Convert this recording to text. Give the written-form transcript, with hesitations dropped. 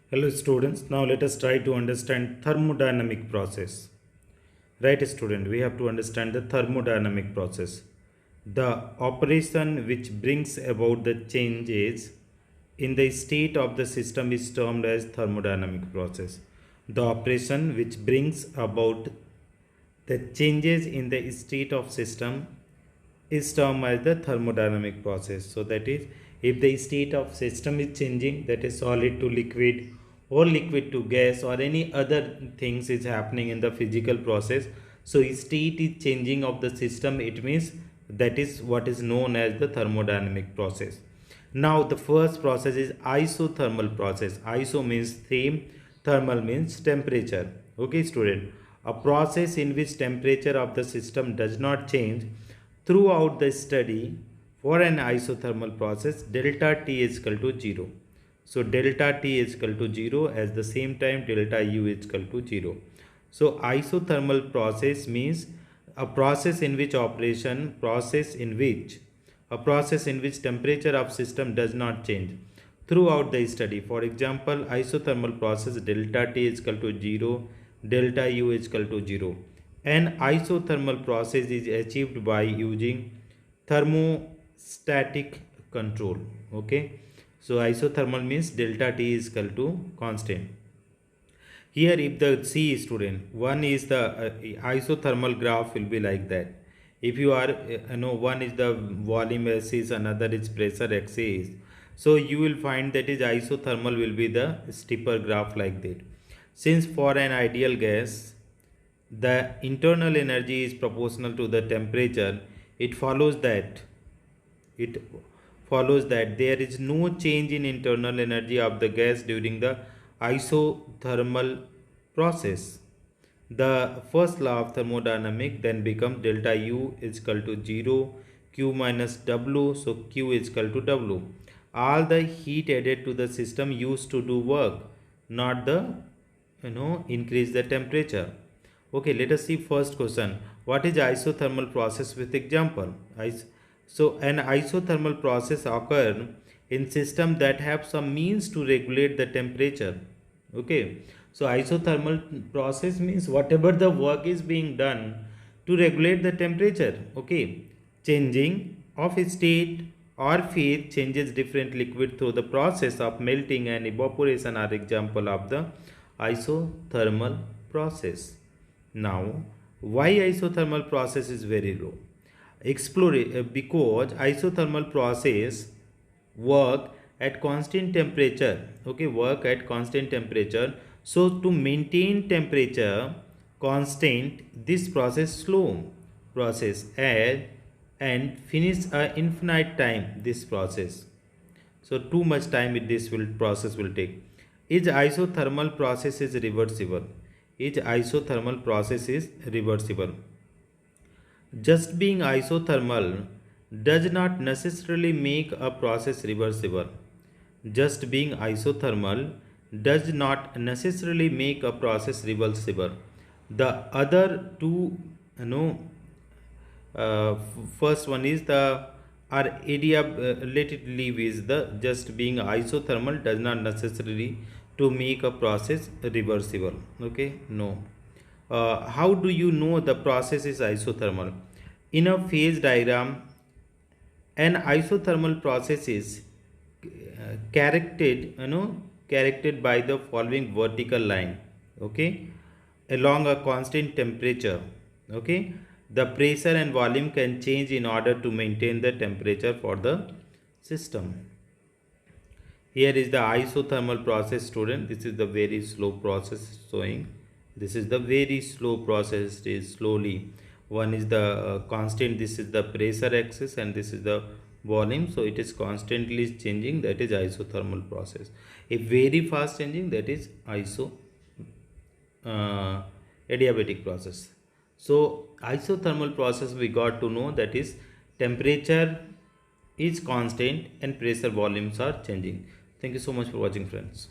Hello students, now let us try to understand thermodynamic process. Right student, we have to understand the thermodynamic process. The operation which brings about the changes in the state of the system is termed as thermodynamic process. The operation which brings about the changes in the state of system is termed as the thermodynamic process. So that is, if the state of system is changing, that is solid to liquid or liquid to gas or any other things is happening in the physical process, so state is changing of the system, it means that is what is known as the thermodynamic process. Now the first process is isothermal process. Iso means same, thermal means temperature. Okay student, a process in which temperature of the system does not change throughout the study. For an isothermal process, delta T is equal to 0. So delta T is equal to 0, at the same time delta U is equal to 0. So isothermal process means a process in which temperature of system does not change throughout the study. For example, isothermal process, delta T is equal to 0, delta U is equal to 0. An isothermal process is achieved by using thermostatic control. Okay, so isothermal means delta T is equal to constant. Here if the C student, one is the isothermal graph will be like that. If you are one is the volume axis, another is pressure axis, so you will find that is isothermal will be the steeper graph like that. Since for an ideal gas the internal energy is proportional to the temperature, it follows that there is no change in internal energy of the gas during the isothermal process. The first law of thermodynamics then becomes delta U is equal to 0, Q minus W, so Q is equal to W. All the heat added to the system used to do work, not the increase the temperature. Okay, let us see first question. What is isothermal process with example? So an isothermal process occur in system that have some means to regulate the temperature. Okay, so isothermal process means whatever the work is being done to regulate the temperature. Okay, changing of state or phase changes different liquid through the process of melting and evaporation are example of the isothermal process. Now, why isothermal process is very low? Because isothermal process work at constant temperature. Okay, work at constant temperature. So to maintain temperature constant, this process slow process and finish a infinite time this process. So too much time this process will take. Each isothermal process is reversible. Each isothermal process is reversible. Just being isothermal does not necessarily make a process reversible. Just being isothermal does not necessarily make a process reversible. The other two, first one is the area let it leave is the just being isothermal does not necessarily to make a process reversible. Okay, no. How do you know the process is isothermal? In a phase diagram, an isothermal process is characterized by the following vertical line. Okay, along a constant temperature. Okay, the pressure and volume can change in order to maintain the temperature for the system. Here is the isothermal process student. This is the very slow process showing. This is the very slow process. It is slowly. One is the constant. This is the pressure axis and this is the volume. So it is constantly changing. That is isothermal process. If very fast changing, that is adiabatic process. So isothermal process we got to know that is temperature is constant and pressure volumes are changing. Thank you so much for watching friends.